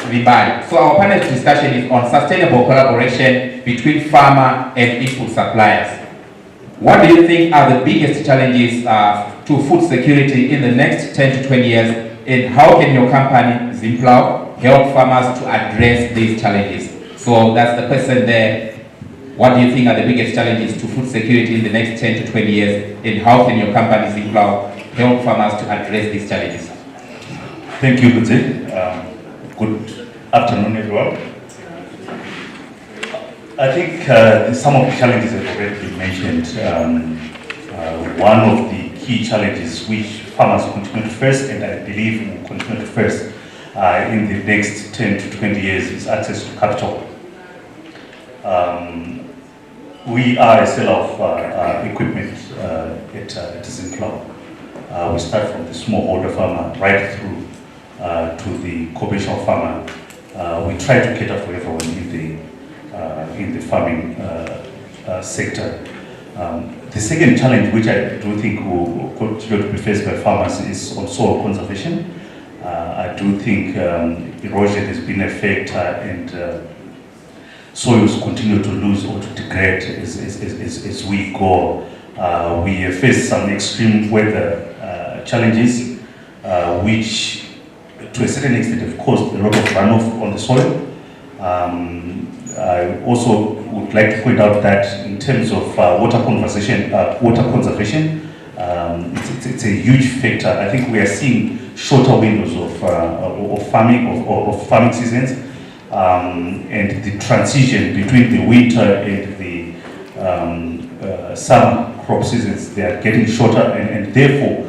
Vibali. So our panel discussion is on sustainable collaboration between farmer and input suppliers. What do you think are the biggest challenges to food security in the next 10 to 20 years, and how can your company, Zimplow, help farmers to address these challenges? So that's the question there. What do you think are the biggest challenges to food security in the next 10 to 20 years, and how can your company, Zimplow, help farmers to address these challenges? Thank you, Kudze. Good afternoon, everyone. I think some of the challenges have already been mentioned. One of the key challenges which farmers continue to face, and I believe will continue to face in the next 10 to 20 years, is access to capital. We are a seller of equipment at Zimplow. We start from the smallholder farmer right through to the commercial farmer. We try to cater for everyone in the farming sector. The second challenge, which I do think will continue to be faced by farmers, is on soil conservation. I do think erosion has been a factor, and soils continue to lose or to degrade as we go. We have faced some extreme weather challenges, which to a certain extent have caused a lot of runoff on the soil. I also would like to point out that in terms of water conservation, it's a huge factor. I think we are seeing shorter windows of farming seasons, and the transition between the winter and the summer crop seasons, they are getting shorter, and therefore,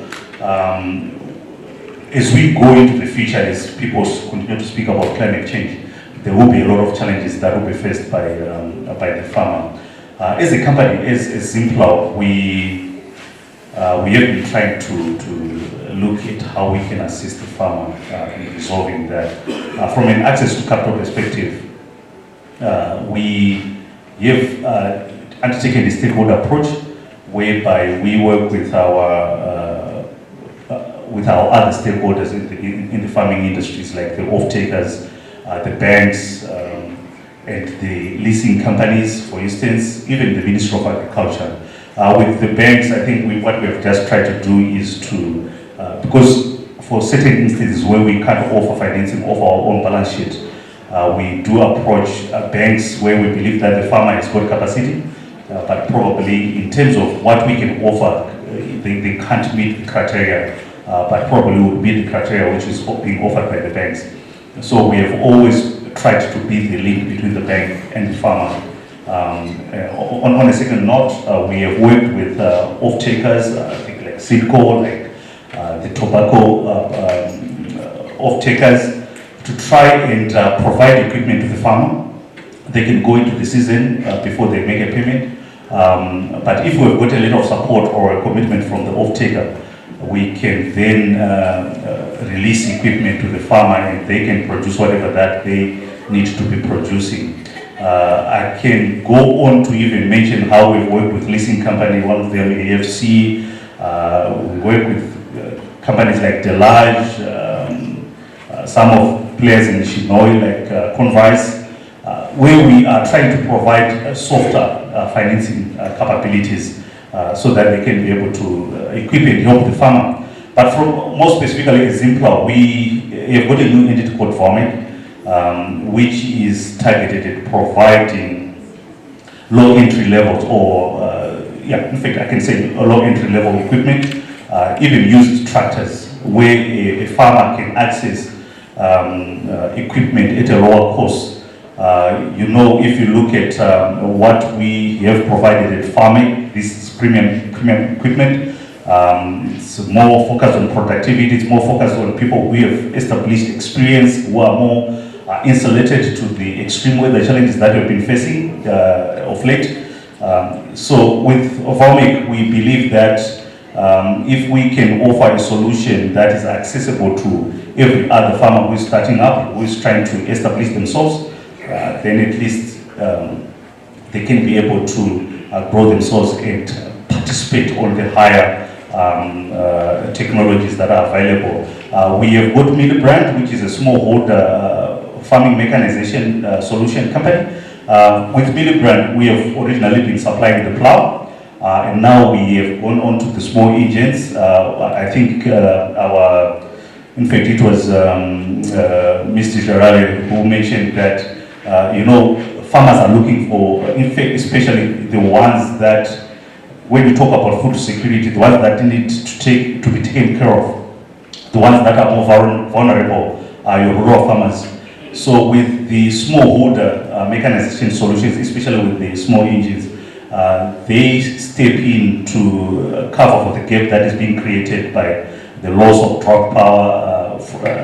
as we go into the future, as people continue to speak about climate change, there will be a lot of challenges that will be faced by the farmer. As a company, as Zimplow, we have been trying to look at how we can assist the farmer in resolving that. From an access to capital perspective, we have undertaken a stakeholder approach whereby we work with our other stakeholders in the farming industries, like the off-takers, the banks, and the leasing companies, for instance, even the Ministry of Agriculture. With the banks, I think what we have just tried to do is to, because for certain instances where we can't offer financing off our own balance sheet, we do approach banks where we believe that the farmer has got capacity, but probably in terms of what we can offer, they can't meet the criteria, but probably would meet the criteria which is being offered by the banks. So we have always tried to be the link between the bank and the farmer. On a second note, we have worked with off-takers, I think like Seedco, like the tobacco off-takers, to try and provide equipment to the farmer. They can go into the season before they make a payment. But if we've got a little support or a commitment from the off-taker, we can then release equipment to the farmer, and they can produce whatever that they need to be producing. I can go on to even mention how we've worked with leasing company, one of them AFC. We work with companies like Delage, some of players in Shinoy like Convice, where we are trying to provide softer financing capabilities so that they can be able to equip and help the farmer. But more specifically as Zimplow, we have got a new entity called Vomit, which is targeted at providing low entry levels, or in fact I can say low entry level equipment, even used tractors, where a farmer can access equipment at a lower cost. If you look at what we have provided at farming, this is premium equipment. It's more focused on productivity, it's more focused on people who have established experience, who are more insulated to the extreme weather challenges that we've been facing of late. So with Vomic, we believe that if we can offer a solution that is accessible to every other farmer who is starting up, who is trying to establish themselves, then at least they can be able to grow themselves and participate on the higher technologies that are available. We have got Millibrand, which is a smallholder farming mechanization solution company. With Billy Brand, we have originally been supplying the plow, and now we have gone on to the small engines. I think in fact, it was Mr. Jarare who mentioned that, farmers are looking for, in fact, especially the ones that, when you talk about food security, the ones that need to be taken care of, the ones that are more vulnerable are your rural farmers. So with the smallholder mechanization solutions, especially with the small engines, they step in to cover for the gap that is being created by the loss of drought power,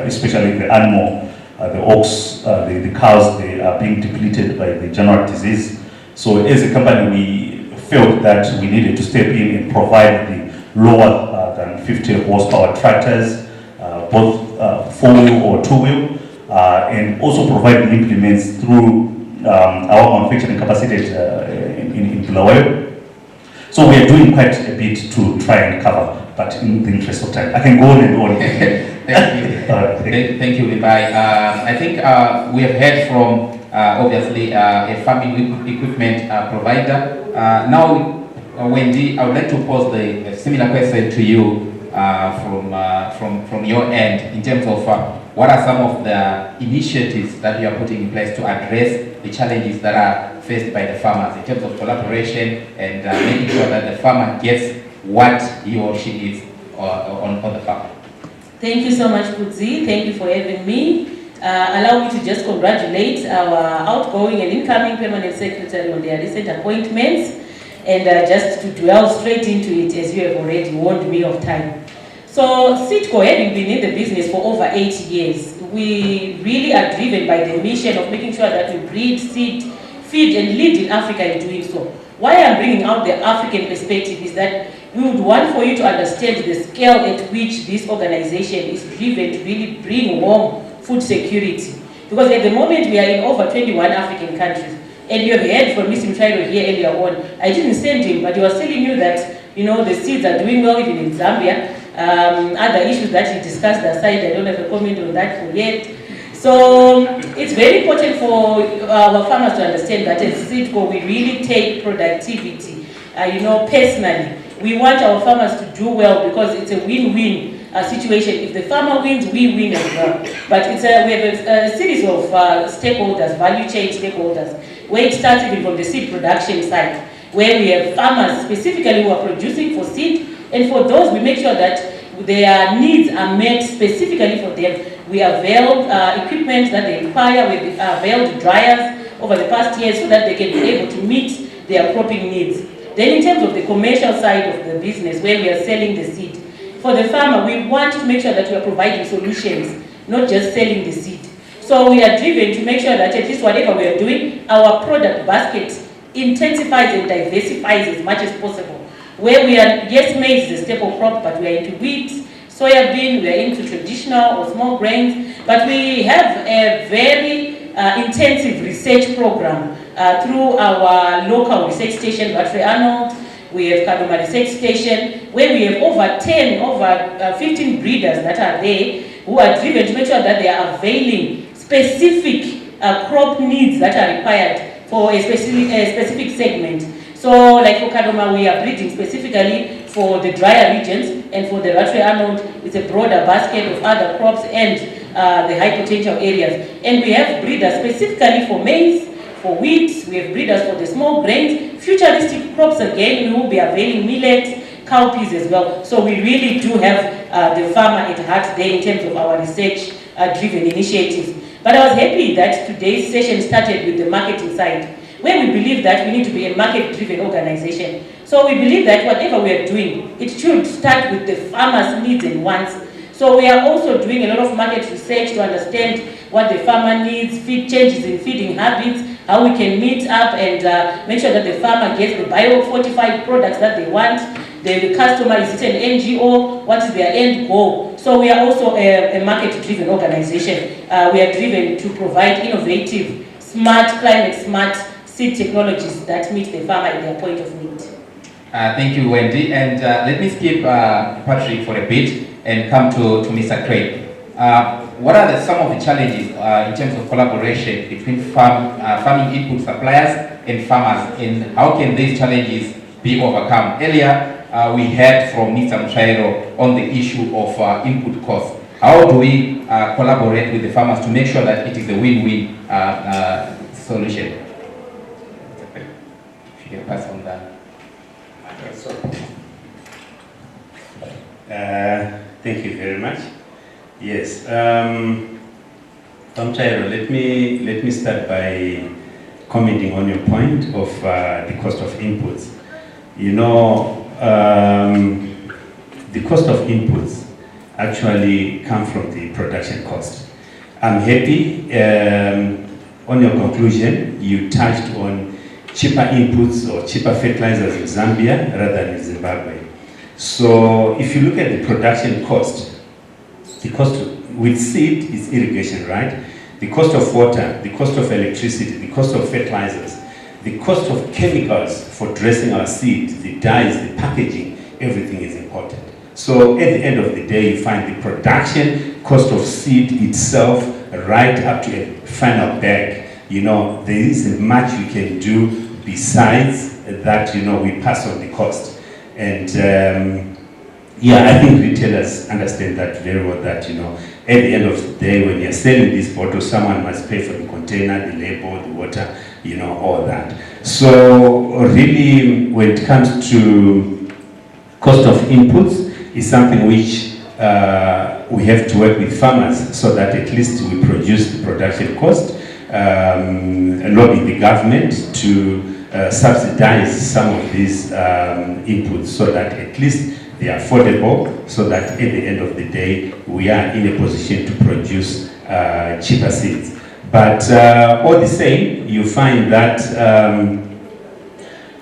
especially the animal, the ox, the cows, they are being depleted by the general disease. So as a company, we felt that we needed to step in and provide the lower than 50 horsepower tractors, both four-wheel or two-wheel, and also provide the implements through our manufacturing capacity in Bulawayo. So we are doing quite a bit to try and cover, but in the interest of time, I can go on and on. Thank you. Thank you, Levi. I think we have heard from, obviously, a farming equipment provider. Now, Wendy, I would like to pose a similar question to you from your end in terms of what are some of the initiatives that you are putting in place to address the challenges that are faced by the farmers in terms of collaboration and making sure that the farmer gets what he or she needs on the farm. Thank you so much, Kudzi. Thank you for having me. Allow me to just congratulate our outgoing and incoming permanent secretary on their recent appointments, and just to dwell straight into it, as you have already warned me of time. So SEEDCO, having been in the business for over 8 years, we really are driven by the mission of making sure that we breed, seed, feed and lead in Africa in doing so. Why I'm bringing out the African perspective is that we would want for you to understand the scale at which this organization is driven to really bring home food security. Because at the moment we are in over 21 African countries. And you have heard from Mr. Mchairo here earlier on. I didn't send him, but he was telling you that, the seeds are doing well even in Zambia. Other issues that he discussed aside, I don't have a comment on that for yet. So it's very important for our farmers to understand that as SEEDCO, we really take productivity, personally. We want our farmers to do well because it's a win-win situation. If the farmer wins, we win as well. But we have a series of stakeholders, value chain stakeholders, where it starts even from the seed production side, where we have farmers specifically who are producing for seed, and for those we make sure that their needs are met specifically for them. We availed equipment that they require, we availed dryers over the past years so that they can be able to meet their cropping needs. Then in terms of the commercial side of the business, where we are selling the seed, for the farmer, we want to make sure that we are providing solutions, not just selling the seed. So we are driven to make sure that at least whatever we are doing, our product basket intensifies and diversifies as much as possible. Where we are, yes, maize is a staple crop, but we are into wheat, soybean, we are into traditional or small grains, but we have a very intensive research program through our local research station, Battery Arnold. We have Kadoma Research Station, where we have over 15 breeders that are there who are driven to make sure that they are availing specific crop needs that are required for a specific segment. So, like for Kadoma, we are breeding specifically for the drier regions, and for the Battery Arnold, it's a broader basket of other crops and the high potential areas. And we have breeders specifically for maize, for wheat, we have breeders for the small grains, futuristic crops again, we will be availing millet, cowpeas as well. So we really do have the farmer at heart there in terms of our research-driven initiatives. But I was happy that today's session started with the marketing side, where we believe that we need to be a market-driven organization. So we believe that whatever we are doing, it should start with the farmer's needs and wants. So we are also doing a lot of market research to understand what the farmer needs, changes in feeding habits, how we can meet up and make sure that the farmer gets the bio-fortified products that they want. The customer, is it an NGO? What is their end goal? So we are also a market-driven organization. We are driven to provide innovative, smart, climate-smart seed technologies that meet the farmer at their point of need. Thank you, Wendy. And let me skip Patrick for a bit and come to Mr. Craig. what are some of the challenges in terms of collaboration between farming input suppliers and farmers, and how can these challenges be overcome? Earlier, we heard from Mr. Mchairo on the issue of input costs. How do we collaborate with the farmers to make sure that it is a win-win solution? If you can pass on that. Thank you very much. Yes, Tom Chairo, let me start by commenting on your point of the cost of inputs. You know, the cost of inputs actually come from the production cost. I'm happy on your conclusion, you touched on cheaper inputs or cheaper fertilizers in Zambia rather than in Zimbabwe. So if you look at the production cost, the cost with seed is irrigation, right? The cost of water, the cost of electricity, the cost of fertilizers, the cost of chemicals for dressing our seed, the dyes, the packaging, everything is important. So at the end of the day, you find the production cost of seed itself right up to a final bag. You know, there isn't much we can do besides that, you know, we pass on the cost. And yeah, I think retailers understand that very well, that, you know, at the end of the day, when you're selling this bottle, someone must pay for the container, the label, the water, you know, all that. So really, when it comes to cost of inputs, is something which we have to work with farmers so that at least we produce the production cost, lobby the government to subsidize some of these inputs so that at least they are affordable, so that at the end of the day we are in a position to produce cheaper seeds. But all the same, you find that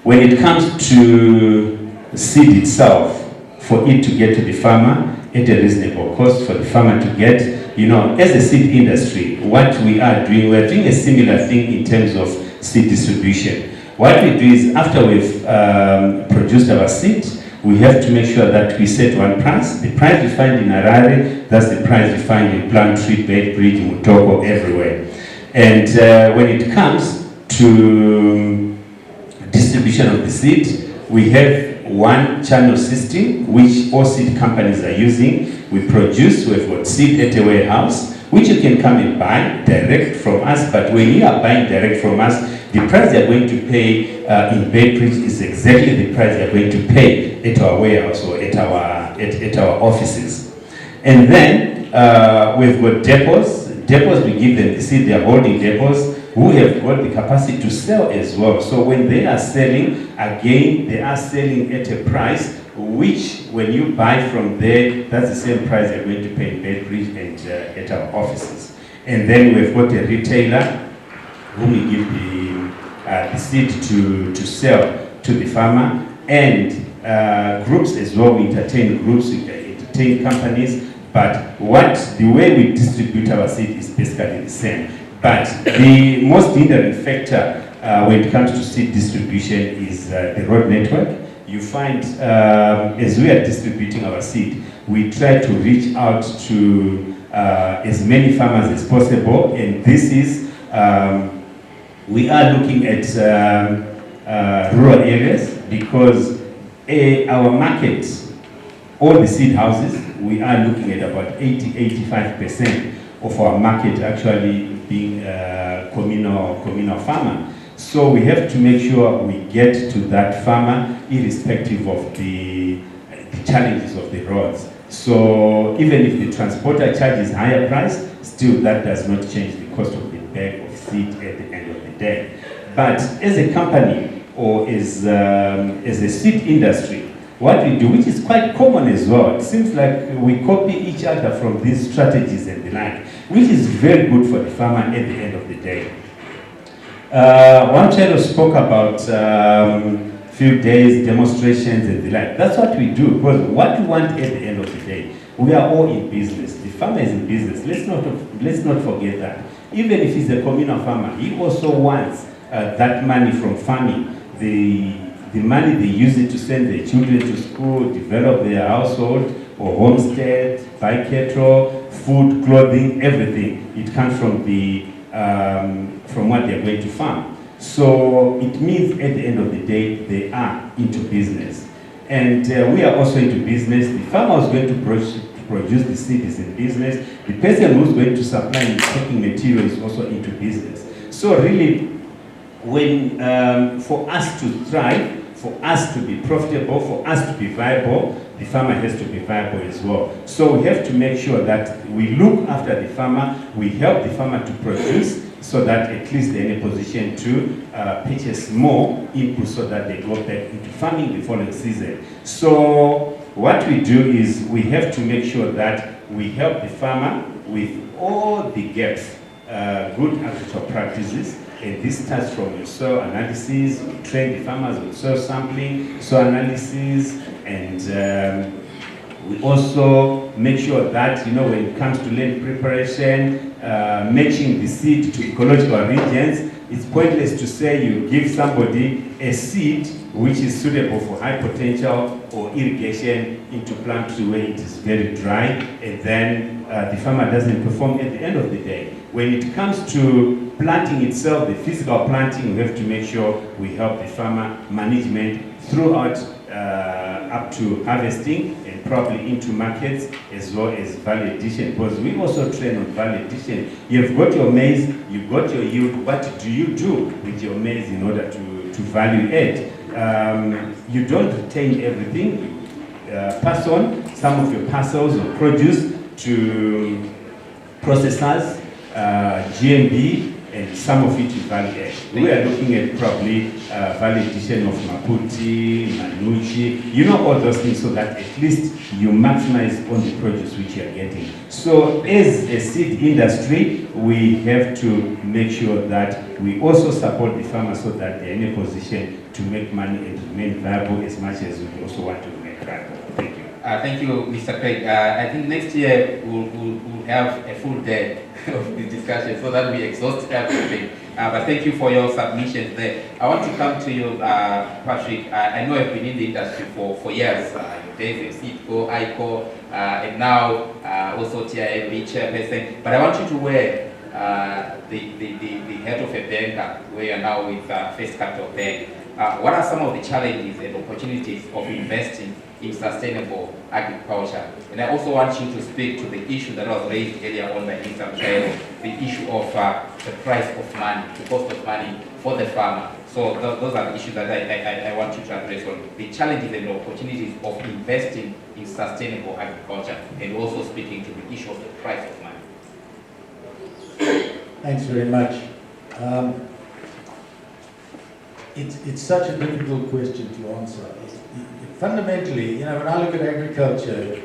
when it comes to seed itself, for it to get to the farmer at a reasonable cost, for the farmer to get, you know, as a seed industry, what we are doing, we're doing a similar thing in terms of seed distribution. What we do is, after we've produced our seed, we have to make sure that we set one price. The price we find in Harare, that's the price we find in Plumtree, Bedbridge, Mutoko, everywhere. And when it comes to distribution of the seed, we have one channel system which all seed companies are using. We produce, we've got seed at a warehouse, which you can come and buy direct from us. But when you are buying direct from us, the price you're going to pay in Bedbridge is exactly the price you're going to pay at our warehouse or at our offices. And then we've got depots. Depots, we give them the seed, they are holding depots who have got the capacity to sell as well. So when they are selling, again, they are selling at a price which, when you buy from there, that's the same price you're going to pay in Bedbridge and at our offices. And then we've got a retailer whom we give the seed to sell to the farmer, and groups as well. We entertain groups, we entertain companies, but the way we distribute our seed is basically the same. But the most hindering factor when it comes to seed distribution is the road network. You find as we are distributing our seed, we try to reach out to as many farmers as possible, and this is we are looking at rural areas, because our markets, all the seed houses, we are looking at about 80-85% of our market actually being communal farmer. So we have to make sure we get to that farmer irrespective of the challenges of the roads. So even if the transporter charges higher price, still that does not change the cost of the bag of seed at the end of the day. But as a company or as a seed industry, what we do, which is quite common as well, it seems like we copy each other from these strategies and the like, which is very good for the farmer at the end of the day. One fellow spoke about field days, demonstrations and the like. That's what we do, because what we want at the end of the day, we are all in business. The farmer is in business. Let's not forget that. Even if he's a communal farmer, he also wants that money from farming. The money, they use it to send their children to school, develop their household or homestead, buy cattle, food, clothing, everything. It comes from the from what they're going to farm. So it means at the end of the day, they are into business. And we are also into business. The farmer is going to produce the seed is in business. The person who's going to supply the packing material is also into business. So really, when for us to thrive, for us to be profitable, for us to be viable, the farmer has to be viable as well. So we have to make sure that we look after the farmer, we help the farmer to produce, so that at least they're in a position to purchase more input so that they go back into farming the following season. So what we do is we have to make sure that we help the farmer with all the gaps, good agricultural practices, and this starts from your soil analysis. We train the farmers with soil sampling, soil analysis, and we also make sure that, when it comes to land preparation, matching the seed to ecological regions, it's pointless to say you give somebody a seed which is suitable for high potential or irrigation into plants where it is very dry, and then the farmer doesn't perform at the end of the day. When it comes to planting itself, the physical planting, we have to make sure we help the farmer management throughout up to harvesting and probably into markets, as well as value addition, because we also train on value addition. You've got your maize, you've got your yield. What do you do with your maize in order to value add? You don't retain everything. You pass on some of your parcels or produce to processors, GMB, and some of it is value add. We are looking at probably value addition of Maputi, Manuchi, all those things, so that at least you maximize on the produce which you are getting. So as a seed industry, we have to make sure that we also support the farmers so that they're in a position to make money and remain viable as much as we also want to remain viable. Thank you. Thank you, Mr. Craig. I think next year we'll have a full day of the discussion so that we exhaust everything. But thank you for your submissions there. I want to come to you, Patrick. I know I've been in the industry for years. Days in CITCO, ICO, and now also TIFB chairperson. But I want you to wear the head of a banker, where you're now with First Capital Bank. What are some of the challenges and opportunities of investing in sustainable agriculture? And I also want you to speak to the issue that was raised earlier on by Mr. Mchaelo, the issue of the price of money, the cost of money for the farmer. So those are the issues that I want you to address on the challenges and opportunities of investing in sustainable agriculture, and also speaking to the issue of the price of money. Thanks very much. It's such a difficult question to answer. Fundamentally, when I look at agriculture,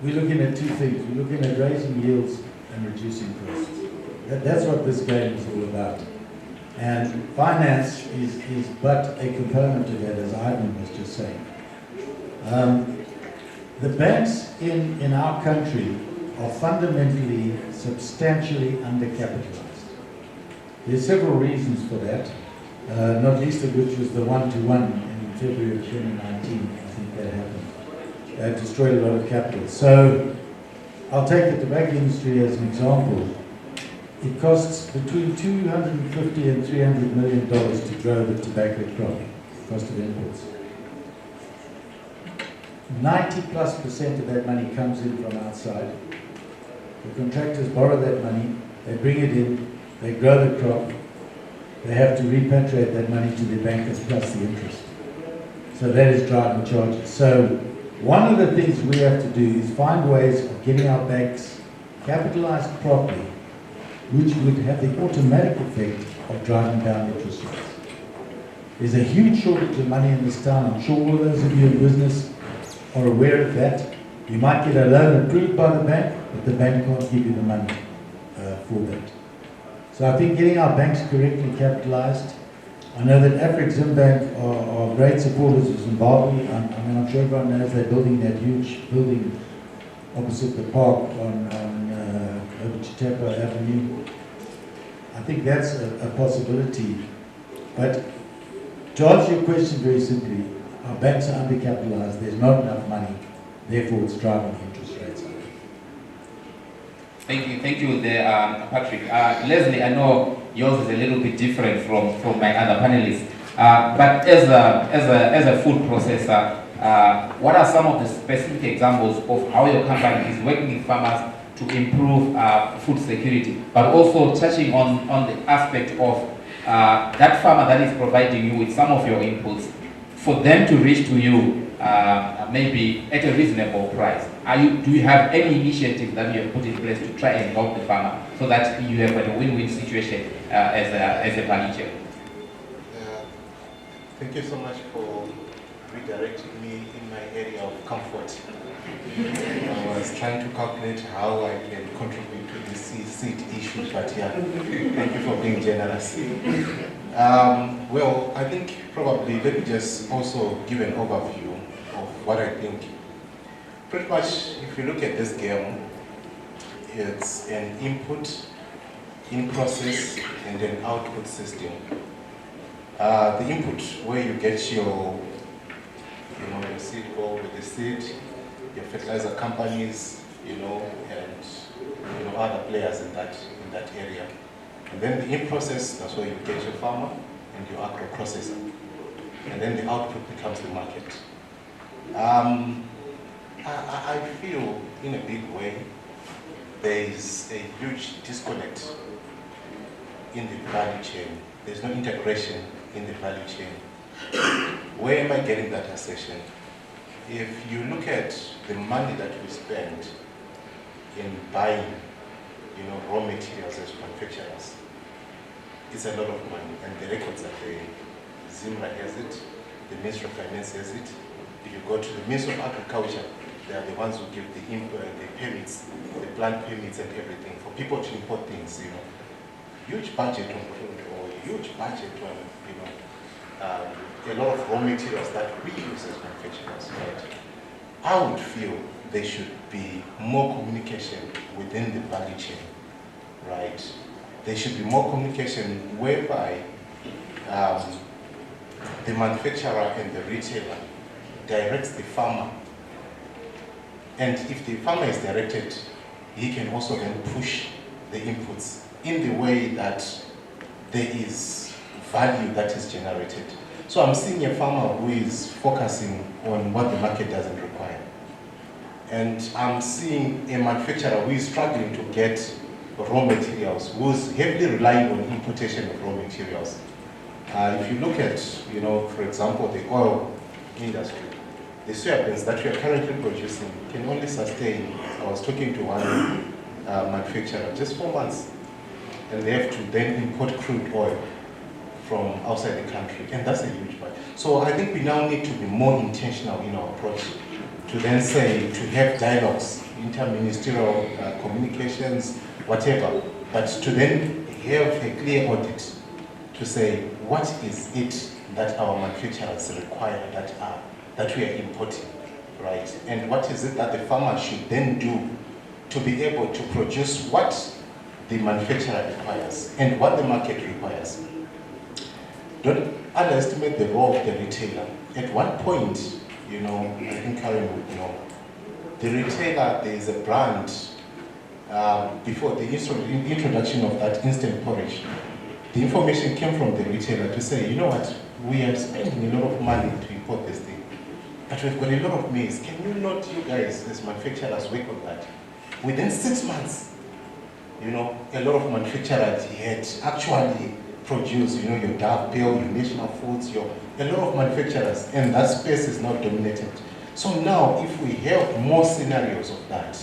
we're looking at two things. We're looking at raising yields and reducing costs. That's what this game is all about. And finance is but a component of that, as Ivan was just saying. The banks in our country are fundamentally substantially undercapitalized. There's several reasons for that, not least of which was the one-to-one in February of 2019. I think that happened. That destroyed a lot of capital. So I'll take the tobacco industry as an example. It costs between $250 and $300 million to grow the tobacco crop, cost of imports. 90+% of that money comes in from outside. The contractors borrow that money, they bring it in, they grow the crop, they have to repatriate that money to the bankers plus the interest. So that is driving charges. So one of the things we have to do is find ways of getting our banks capitalized properly, which would have the automatic effect of driving down interest rates. There's a huge shortage of money in this town. I'm sure all those of you in business are aware of that. You might get a loan approved by the bank, but the bank can't give you the money for that. So I think getting our banks correctly capitalized. I know that Afreximbank are great supporters of Zimbabwe. I'm sure everyone knows they're building that huge building opposite the park on over Chitapa Avenue. I think that's a possibility. But to answer your question very simply, our banks are undercapitalized, there's not enough money, therefore it's driving the interest rates up. Thank you there, Patrick. Leslie, I know yours is a little bit different from my other panelists, but as a food processor, what are some of the specific examples of how your company is working with farmers to improve food security, but also touching on the aspect of that farmer that is providing you with some of your inputs, for them to reach to you maybe at a reasonable price? Do you have any initiative that you have put in place to try and help the farmer so that you have a win-win situation as a value chain? Thank you so much for redirecting me in my area of comfort. I was trying to calculate how I can contribute to the seed issue, but yeah, thank you for being generous. Well, I think probably let me just also give an overview of what I think. Pretty much, if you look at this game, it's an input, in process, and an output system. The input, where you get your seed ball with the seed, your fertilizer companies, and other players in that area. And then the in-process, that's where you get your farmer and your agro-processor. And then the output becomes the market. I feel, in a big way, there is a huge disconnect in the value chain. There's no integration in the value chain. Where am I getting that assertion? If you look at the money that we spend in buying, raw materials as manufacturers, it's a lot of money, and the records are there. ZIMRA has it, the Ministry of Finance has it. If you go to the Ministry of Agriculture, they are the ones who give the permits, the plant permits and everything for people to import things. Huge budget on crude oil, huge budget on a lot of raw materials that we use as manufacturers. Right? I would feel there should be more communication within the value chain, right? There should be more communication whereby the manufacturer and the retailer directs the farmer. And if the farmer is directed, he can also then push the inputs in the way that there is value that is generated. So I'm seeing a farmer who is focusing on what the market doesn't require. And I'm seeing a manufacturer who is struggling to get raw materials, who's heavily relying on importation of raw materials. If you look at, for example, the oil industry, the soybeans that we are currently producing can only sustain, I was talking to one manufacturer, just 4 months. And they have to then import crude oil from outside the country, and that's a huge part. So I think we now need to be more intentional in our approach to then say, to have dialogues, interministerial communications, whatever, but to then have a clear audit to say, what is it that our manufacturers require that we are importing, right? And what is it that the farmer should then do to be able to produce what the manufacturer requires and what the market requires. Don't underestimate the role of the retailer. At one point, I think Karen would know, the retailer, there is a brand, before the introduction of that instant porridge, the information came from the retailer to say, you know what, we are spending a lot of money to import this thing, but we've got a lot of maize. Can you not, you guys, as manufacturers, work on that? Within 6 months, a lot of manufacturers had actually produced, your Dove Bill, your National Foods, a lot of manufacturers, and that space is not dominated. So now, if we have more scenarios of that,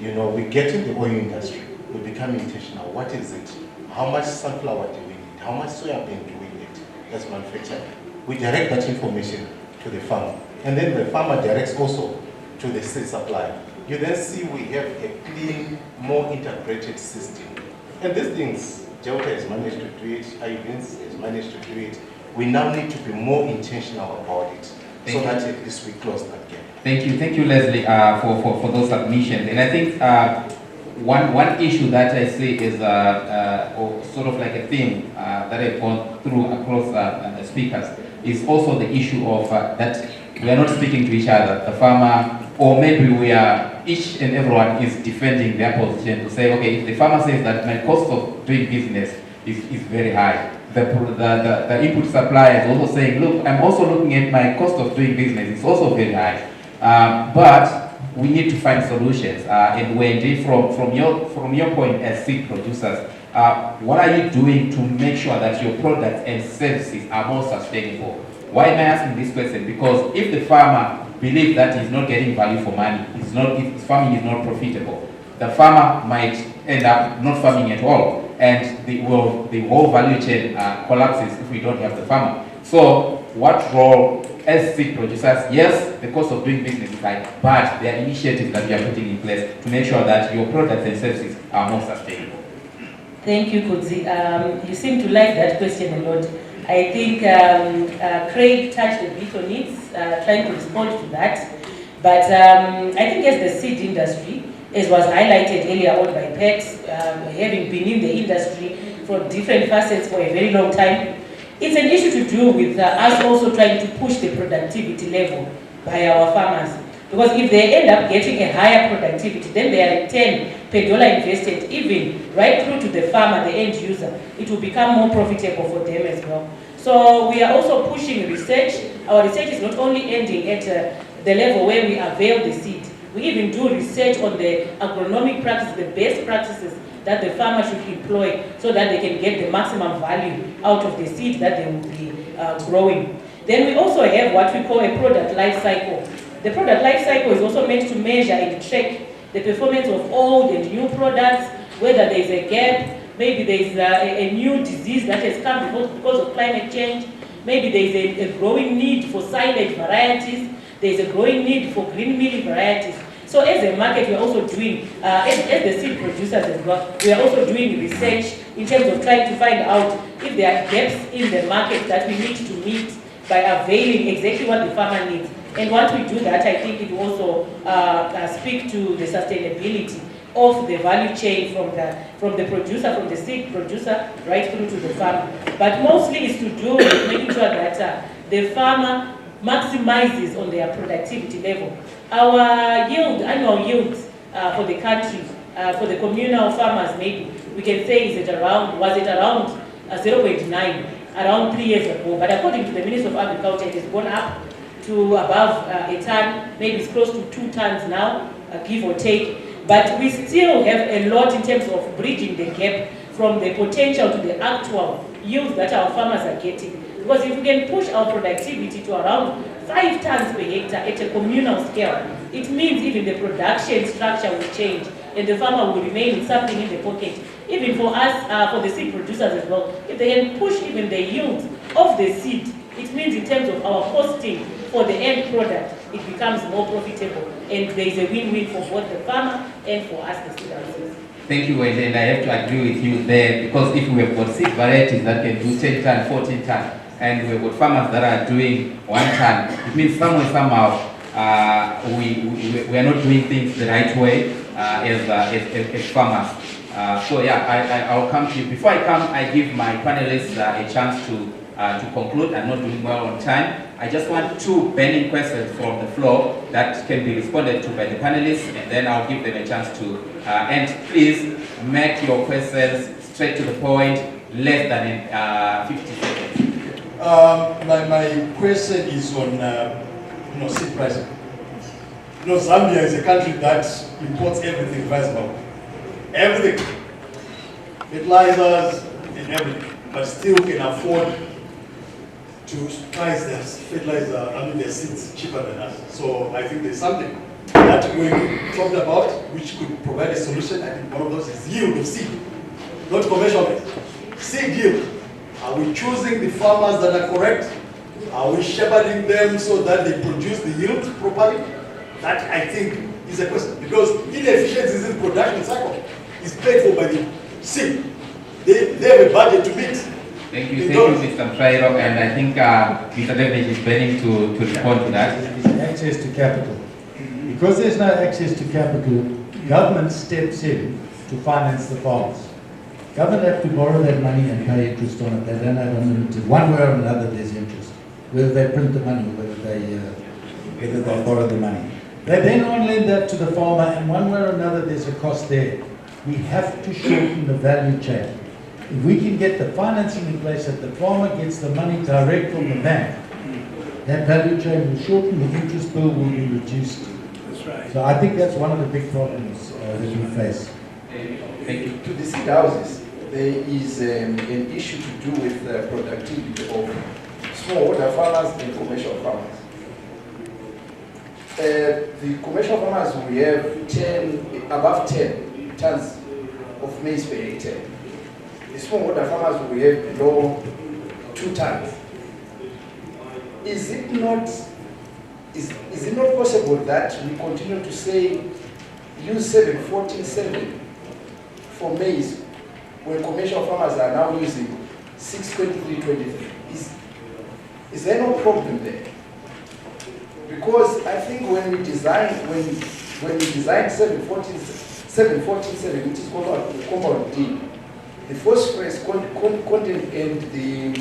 we get in the oil industry, we become intentional. What is it? How much sunflower do we need? How much soybean do we need as manufacturer? We direct that information to the farmer. And then the farmer directs also to the seed supplier. You then see we have a clean, more integrated system. And these things, Jota has managed to do it, Ivins has managed to do it. We now need to be more intentional about it, so that at least we close that gap. Thank you, Leslie, for those submissions. And I think one issue that I see is sort of like a theme that I've gone through across the speakers is also the issue of that we are not speaking to each other. The farmer or maybe we are, each and everyone is defending their position to say, okay, if the farmer says that my cost of doing business is very high, the input supplier is also saying, look, I'm also looking at my cost of doing business, it's also very high. But we need to find solutions. And Wendy, from your point as seed producers, what are you doing to make sure that your products and services are more sustainable? Why am I asking this question? Because if the farmer believes that he's not getting value for money, his farming is not profitable, the farmer might end up not farming at all, and the whole value chain collapses if we don't have the farmer. So what role as seed producers? Yes, the cost of doing business is high, but there are initiatives that we are putting in place to make sure that your products and services are more sustainable. Thank you, Kudzi. You seem to like that question a lot. I think Craig touched a bit on it, trying to respond to that. But I think as the seed industry, as was highlighted earlier on by Pex, having been in the industry from different facets for a very long time, it's an issue to do with us also trying to push the productivity level by our farmers. Because if they end up getting a higher productivity, then their return per dollar invested, even right through to the farmer, the end user, it will become more profitable for them as well. So we are also pushing research. Our research is not only ending at the level where we avail the seed. We even do research on the agronomic practices, the best practices that the farmer should employ so that they can get the maximum value out of the seed that they will be growing. Then we also have what we call a product life cycle. The product life cycle is also meant to measure and track the performance of old and new products, whether there is a gap, maybe there is a new disease that has come because of climate change, maybe there is a growing need for silage varieties, there is a growing need for green milling varieties. So as a market, we are also doing, as the seed producers as well, we are also doing research in terms of trying to find out if there are gaps in the market that we need to meet by availing exactly what the farmer needs. And once we do that, I think it will also speak to the sustainability of the value chain from the producer, from the seed producer, right through to the farmer. But mostly it's to do with making sure that the farmer maximizes on their productivity level. Our yield, annual yields for the country, for the communal farmers, maybe we can say was it around 0.9 around 3 years ago. But according to the Minister of Agriculture, it has gone up to above a ton, maybe it's close to 2 tons now, give or take. But we still have a lot in terms of bridging the gap from the potential to the actual yields that our farmers are getting. Because if we can push our productivity to around 5 tons per hectare at a communal scale, it means even the production structure will change and the farmer will remain with something in the pocket. Even for us, for the seed producers as well, if they can push even the yields of the seed, it means in terms of our costing for the end product, it becomes more profitable and there is a win-win for both the farmer and for us, the seed houses. Thank you, Wendy, and I have to agree with you there, because if we have got seed varieties that can do 10 ton, 14 ton, and we've got farmers that are doing 1 ton, it means somewhere, somehow, we are not doing things the right way as farmers. So yeah, I'll come to you. Before I come, I give my panelists a chance to conclude. I'm not doing well on time. I just want 2 burning questions from the floor that can be responded to by the panelists, and then I'll give them a chance to and please make your questions straight to the point, less than 50 seconds. My question is on seed pricing. Zambia is a country that imports everything reasonable. Everything. Fertilizers and everything. But still can afford to price their fertilizer, their seeds cheaper than us. So I think there's something that we talked about which could provide a solution. I think one of those is yield of seed, not commercial. Seed yield. Are we choosing the farmers that are correct? Are we shepherding them so that they produce the yield properly? That, I think, is a question. Because inefficiencies in production cycle is paid for by the seed. They have a budget to meet. Thank you, Mr. Mtrairo, and I think Mr. David is planning to respond to that. It's access to capital. Because there's no access to capital, government steps in to finance the farmers. Government have to borrow that money and pay interest on it. They don't have unlimited. One way or another, there's interest. Whether they print the money, whether they borrow the money. They then on-lend that to the farmer, and one way or another, there's a cost there. We have to shorten the value chain. If we can get the financing in place that the farmer gets the money direct from the bank, that value chain will shorten, the interest bill will be reduced. That's right. So I think that's one of the big problems that we face. Thank you. To the seed houses, there is an issue to do with the productivity of smallholder farmers and commercial farmers. The commercial farmers, we have above 10 tons of maize per hectare. The smallholder farmers, we have below 2 tons. Is it not possible that we continue to say use 7-14-7 for maize when commercial farmers are now using 6-23-23? Is there no problem there? Because I think when we design 7-14-7, which is compound D, the phosphorus content and the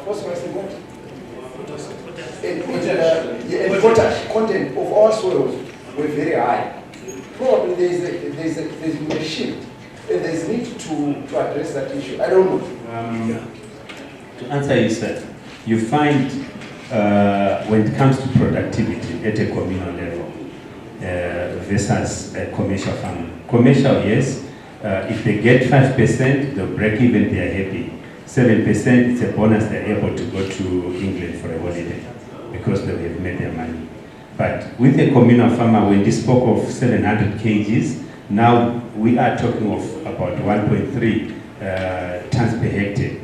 phosphorus and what? And potash content of our soils were very high. Probably there's a shift, and there's need to address that issue. I don't know. To answer you, sir, you find when it comes to productivity at a communal level versus a commercial farming. Commercial, yes, if they get 5%, they'll break even, they are happy. 7%, it's a bonus, they're able to go to England for a holiday because they have made their money. But with a communal farmer, when they spoke of 700 kgs, now we are talking of about 1.3 tons per hectare.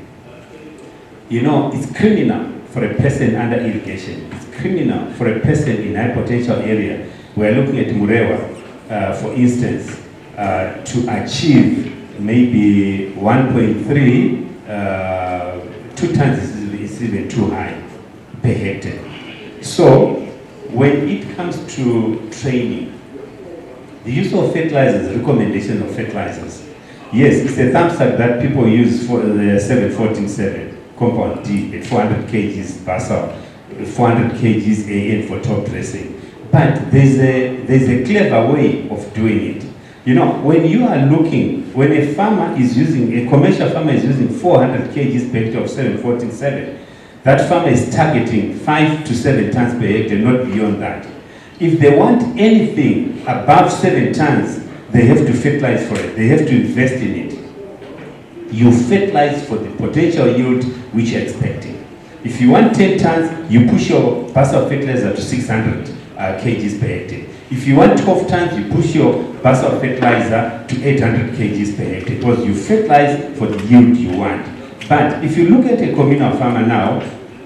You know, it's criminal for a person under irrigation. It's criminal for a person in high potential area. We're looking at Murewa, for instance, to achieve maybe 1.3, 2 tons is even too high per hectare. So when it comes to training, the use of fertilizers, recommendation of fertilizers, yes, it's a thumbs up that people use for the 7-14-7 compound D at 400 kgs basal, 400 kgs AN for top dressing. But there's a clever way of doing it. You know, when you are looking, when a farmer is using, a commercial farmer is using 400 kgs per hectare of 7-14-7, that farmer is targeting 5 to 7 tons per hectare, not beyond that. If they want anything above 7 tons, they have to fertilize for it. They have to invest in it. You fertilize for the potential yield which you're expecting. If you want 10 tons, you push your basal fertilizer to 600 kgs per hectare. If you want 12 tons, you push your basal fertilizer to 800 kgs per hectare because you fertilize for the yield you want. But if you look at a communal farmer now,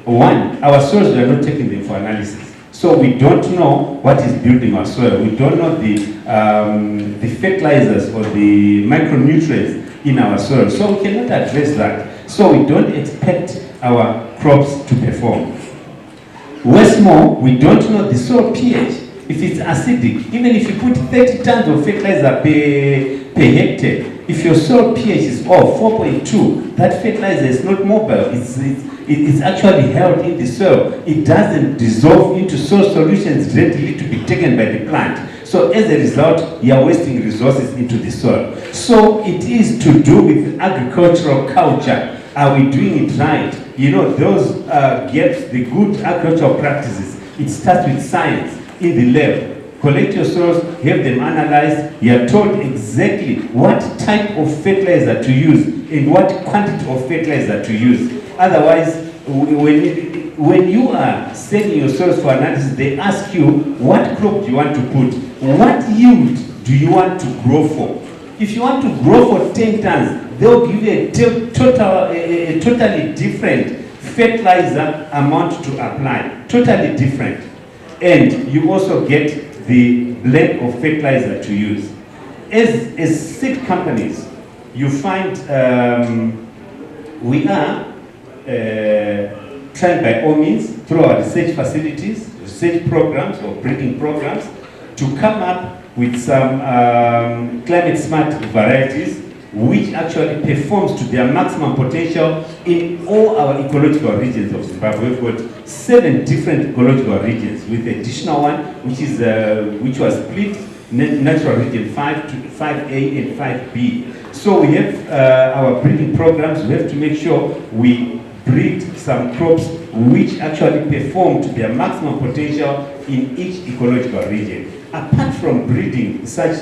one, our soils, we are not taking them for analysis. So we don't know what is building our soil. We don't know the fertilizers or the micronutrients in our soil. So we cannot address that. So we don't expect our crops to perform. What's more, we don't know the soil pH. If it's acidic, even if you put 30 tons of fertilizer per hectare, if your soil pH is off 4.2, that fertilizer is not mobile. It's actually held in the soil. It doesn't dissolve into soil solutions readily to be taken by the plant. So as a result, you are wasting resources into the soil. So it is to do with agricultural culture. Are we doing it right? You know, those gaps, the good agricultural practices, it starts with science in the lab. Collect your soils, have them analyzed. You are told exactly what type of fertilizer to use and what quantity of fertilizer to use. Otherwise, when you are sending your soils for analysis, they ask you what crop do you want to put, what yield do you want to grow for. If you want to grow for 10 tons, they'll give you a totally different fertilizer amount to apply, totally different. And you also get the blend of fertilizer to use. As seed companies, you find we are trying by all means through our research facilities, research programs or breeding programs to come up with some climate smart varieties which actually performs to their maximum potential in all our ecological regions of Zimbabwe. We've got 7 different ecological regions with additional one, which was split, natural region 5 to 5A and 5B. So we have our breeding programs. We have to make sure we breed some crops which actually perform to their maximum potential in each ecological region. Apart from breeding such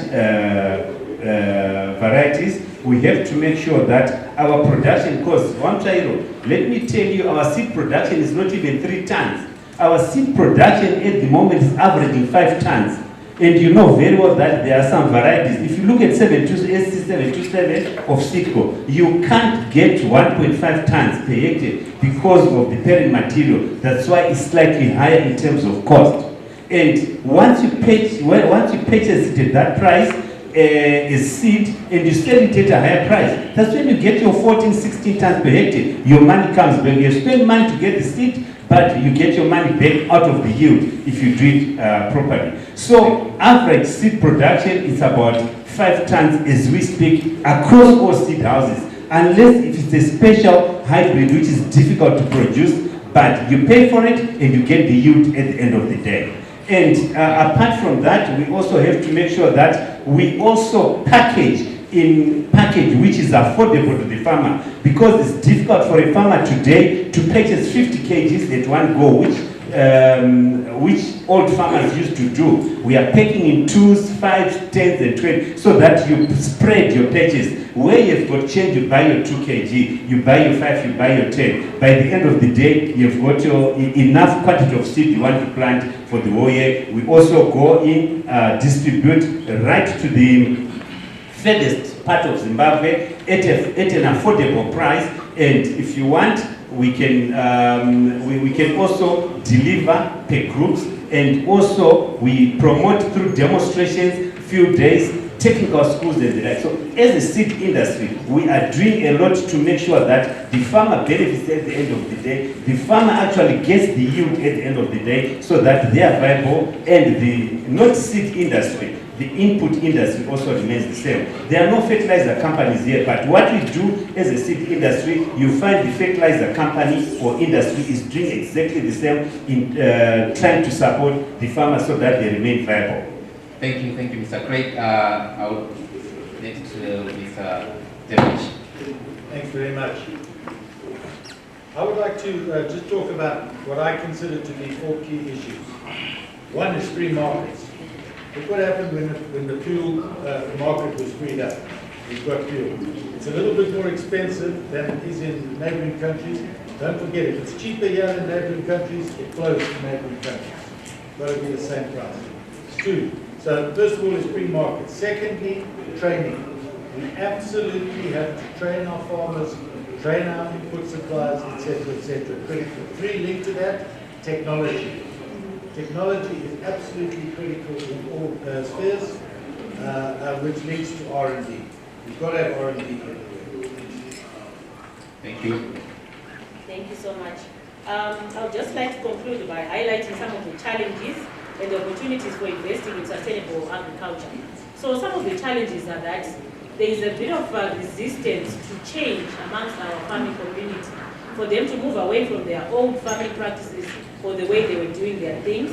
varieties, we have to make sure that our production costs, let me tell you, our seed production is not even 3 tons. Our seed production at the moment is averaging 5 tons. And you know very well that there are some varieties. If you look at SC727 of Sitco, you can't get 1.5 tons per hectare because of the parent material. That's why it's slightly higher in terms of cost. And once you purchase it at that price, as seed, and you sell it at a higher price, that's when you get your 14, 16 tons per hectare. Your money comes back. You spend money to get the seed, but you get your money back out of the yield if you do it properly. So average seed production is about 5 tons as we speak across all seed houses, unless if it's a special hybrid which is difficult to produce, but you pay for it and you get the yield at the end of the day. And apart from that, we also have to make sure that we also package which is affordable to the farmer, because it's difficult for a farmer today to purchase 50 kgs at one go, which old farmers used to do. We are packing in 2s, 5s, 10s and 20s so that you spread your purchase. Where you've got change, you buy your 2 kg, you buy your 5, you buy your 10. By the end of the day, you've got your enough quantity of seed you want to plant for the whole year. We also go in, distribute right to the furthest part of Zimbabwe at an affordable price, and if you want, we can also deliver per groups, and also we promote through demonstrations, field days, technical schools and the like. So as a seed industry, we are doing a lot to make sure that the farmer benefits at the end of the day. The farmer actually gets the yield at the end of the day so that they are viable, and the not seed industry, the input industry also remains the same. There are no fertilizer companies here, but what we do as a seed industry, you find the fertilizer company or industry is doing exactly the same in trying to support the farmers so that they remain viable. Thank you, Mr. Craig. I will let it to Mr. Devich. Thanks very much. I would like to just talk about what I consider to be 4 key issues. One is free markets. Look what happened when the fuel market was freed up. We've got fuel. It's a little bit more expensive than it is in neighboring countries. Don't forget, if it's cheaper here in neighboring countries, it flows to neighboring countries. It's got to be the same price. It's 2. So first of all is free market. Secondly, training. We absolutely have to train our farmers, train our input suppliers, etc., etc. Critical. 3, linked to that, technology. Technology is absolutely critical in all spheres, which leads to R&D. We've got to have R&D everywhere. Thank you. Thank you so much. I would just like to conclude by highlighting some of the challenges and the opportunities for investing in sustainable agriculture. So some of the challenges are that there is a bit of resistance to change amongst our farming community, for them to move away from their old farming practices or the way they were doing their things.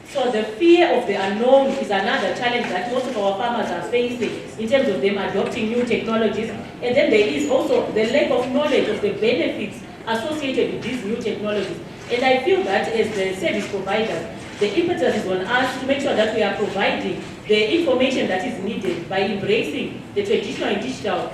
So the fear of the unknown is another challenge that most of our farmers are facing in terms of them adopting new technologies. And then there is also the lack of knowledge of the benefits associated with these new technologies. And I feel that as the service providers, the impetus is on us to make sure that we are providing the information that is needed by embracing the traditional and digital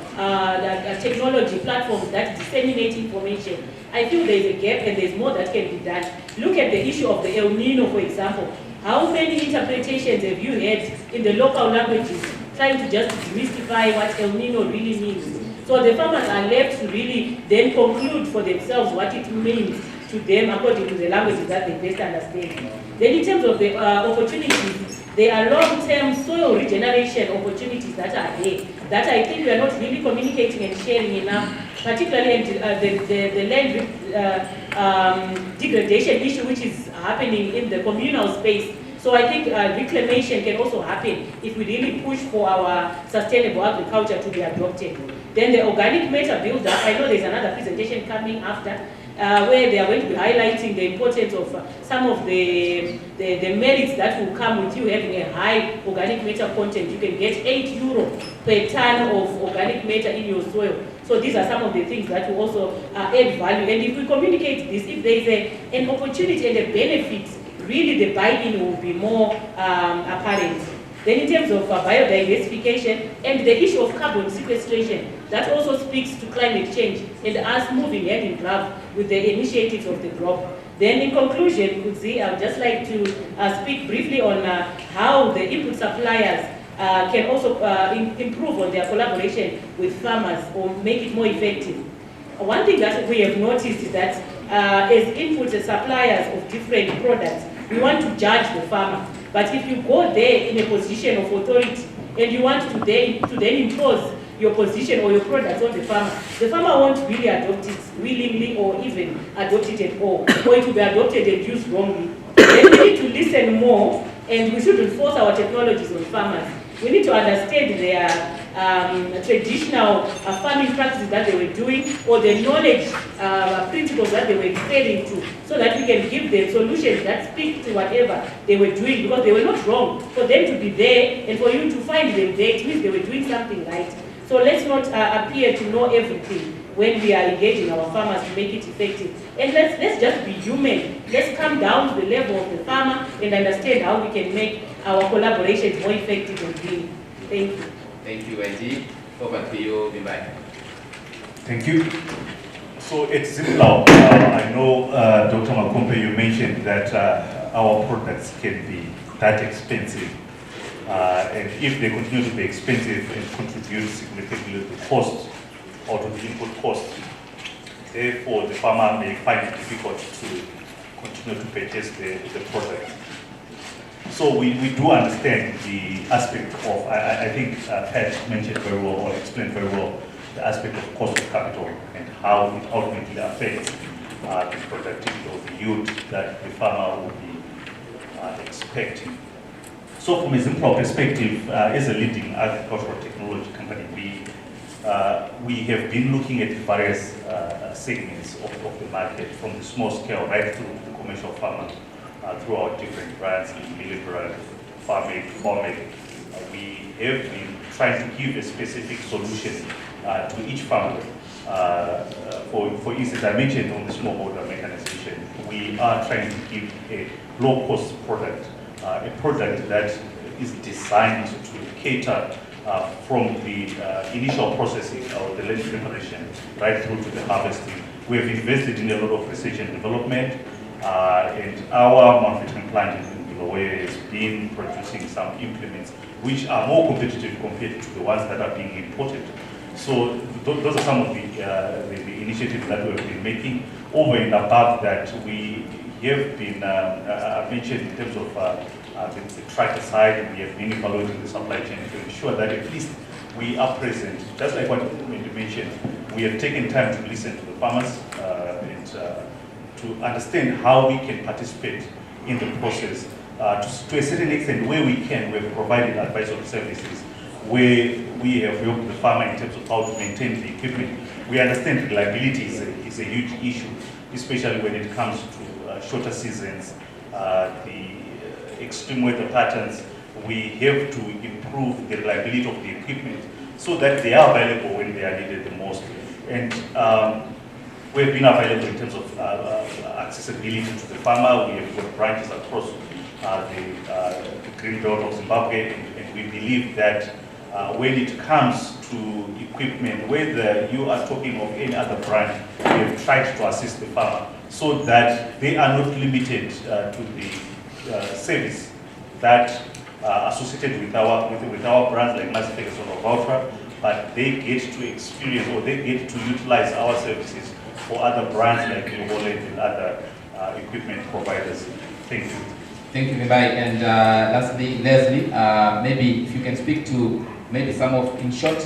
technology platforms that disseminate information. I feel there is a gap and there is more that can be done. Look at the issue of the El Nino, for example. How many interpretations have you had in the local languages trying to just demystify what El Nino really means? So the farmers are left to really then conclude for themselves what it means to them according to the languages that they best understand. Then in terms of the opportunities, There are long-term soil regeneration opportunities that are there that I think we are not really communicating and sharing enough, particularly the land degradation issue which is happening in the communal space. So I think reclamation can also happen if we really push for our sustainable agriculture to be adopted. Then the organic matter build-up, I know there's another presentation coming after, where they are going to be highlighting the importance of some of the merits that will come with you having a high organic matter content. You can get €8 per ton of organic matter in your soil. So these are some of the things that will also add value. And if we communicate this, if there is an opportunity and a benefit, really the buy-in will be more apparent. Then in terms of biodiversification and the issue of carbon sequestration, that also speaks to climate change and us moving hand in glove with the initiatives of the GROP. Then in conclusion, Kudzi, I would just like to speak briefly on how the input suppliers can also improve on their collaboration with farmers or make it more effective. One thing that we have noticed is that as input suppliers of different products, we want to judge the farmer. But if you go there in a position of authority and you want to then impose your position or your products on the farmer won't really adopt it willingly or even adopt it at all, or it will be adopted and used wrongly. Then we need to listen more, and we shouldn't force our technologies on farmers. We need to understand their traditional farming practices that they were doing, or the knowledge principles that they were referring to, so that we can give them solutions that speak to whatever they were doing, because they were not wrong. For them to be there and for you to find them there, it means they were doing something right. So let's not appear to know everything when we are engaging our farmers to make it effective. And let's just be human. Let's come down to the level of the farmer and understand how we can make our collaborations more effective and green. Thank you. Thank you, Angie. Over to you, Bimbai. Thank you. So at Zimplao, I know, Dr. Makompe, you mentioned that our products can be that expensive. And if they continue to be expensive and contribute significantly to the cost or to the input cost, therefore the farmer may find it difficult to continue to purchase the product. So we do understand the aspect of, I think Pat mentioned very well, or explained very well, the aspect of cost of capital and how it ultimately affects the productivity of the yield that the farmer will be expecting. So from a Zimplao perspective, as a leading agricultural technology company, we have been looking at various segments of the market, from the small scale right through to the commercial farmer, through our different brands, Millibran, Farmec, Formec. We have been trying to give a specific solution to each farmer. For instance, I mentioned on the smallholder mechanization, we are trying to give a low-cost product, a product that is designed to cater from the initial processing or the land preparation right through to the harvesting. We have invested in a lot of research and development, and our manufacturing plant in Bulawayo has been producing some implements which are more competitive compared to the ones that are being imported. So those are some of the initiatives that we have been making. Over and above that, we have been, I mentioned in terms of the tracker side, we have been evaluating the supply chain to ensure that at least we are present. Just like what you mentioned, we have taken time to listen to the farmers and to understand how we can participate in the process. To a certain extent, where we can, we have provided advisory services, where we have helped the farmer in terms of how to maintain the equipment. We understand reliability is a huge issue, especially when it comes to shorter seasons, the extreme weather patterns. We have to improve the reliability of the equipment so that they are available when they are needed the most. And we have been available in terms of accessibility to the farmer. We have got branches across the green belt of Zimbabwe, and we believe that when it comes to equipment, whether you are talking of any other brand, we have tried to assist the farmer so that they are not limited to the service that associated with our brands like Massey Ferguson or Valtra, but they get to experience or they get to utilize our services for other brands like New Holland and other equipment providers. Thank you. Thank you, Vibai. And lastly, Leslie, maybe if you can speak to maybe some of, in short,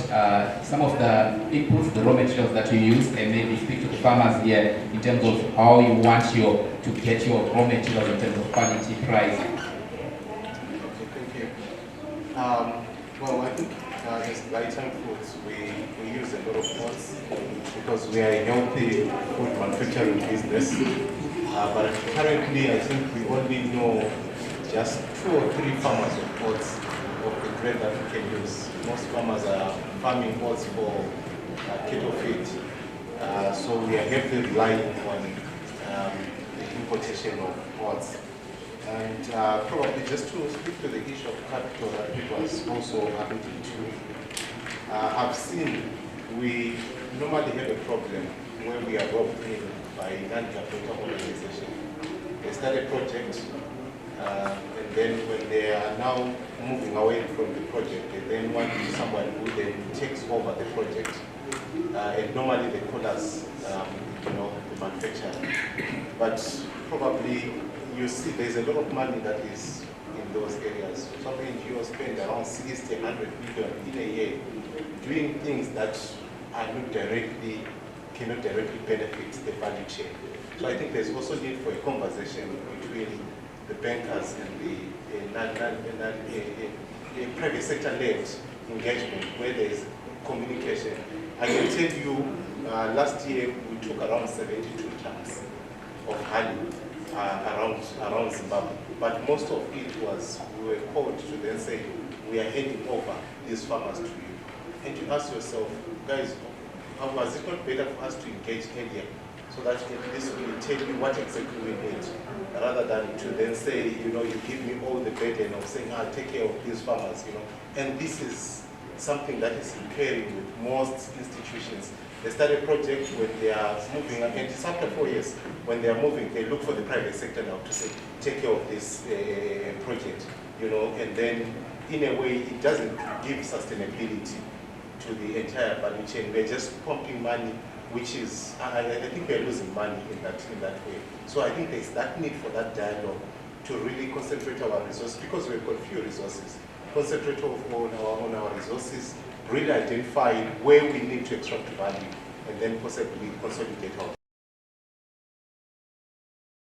some of the inputs, the raw materials that you use, and maybe speak to the farmers here in terms of how you want to get your raw materials in terms of quality, price. Okay, thank you. Well, I think as Lighton Foods, we use a lot of oats because we are a healthy food manufacturing business. But currently, I think we only know just 2 or 3 farmers of oats of the grade that we can use. Most farmers are farming oats for cattle feed. So we are heavily relying on the importation of oats. And probably just to speak to the issue of capital that people are also alluding to, I've seen we normally have a problem where we are robbed in by non-governmental organization. They start a project, and then when they are now moving away from the project, they then want someone who then takes over the project. And normally they call us, the manufacturer. But probably you see there's a lot of money that is in those areas. Some NGOs spend around 60, 100 million in a year doing things that are not cannot directly benefit the value chain. So I think there's also need for a conversation between the bankers and the private sector-led engagement where there is communication. I can tell you, last year we took around 72 tons of honey around Zimbabwe, but most of it was, we were called to then say, we are handing over these farmers to you. And you ask yourself, guys, was it not better for us to engage earlier so that at least we tell you what exactly we need, rather than to then say, you give me all the burden of saying, I'll take care of these farmers, And this is something that is impairing with most institutions. They start a project when they are moving, and it's after 4 years. When they are moving, they look for the private sector now to say, take care of this project, and then in a way, it doesn't give sustainability to the entire value chain. We're just pumping money, which is, I think we're losing money in that way. So I think there's that need for that dialogue to really concentrate our resources, because we've got few resources. Concentrate on our resources, really identify where we need to extract value, and then possibly consolidate our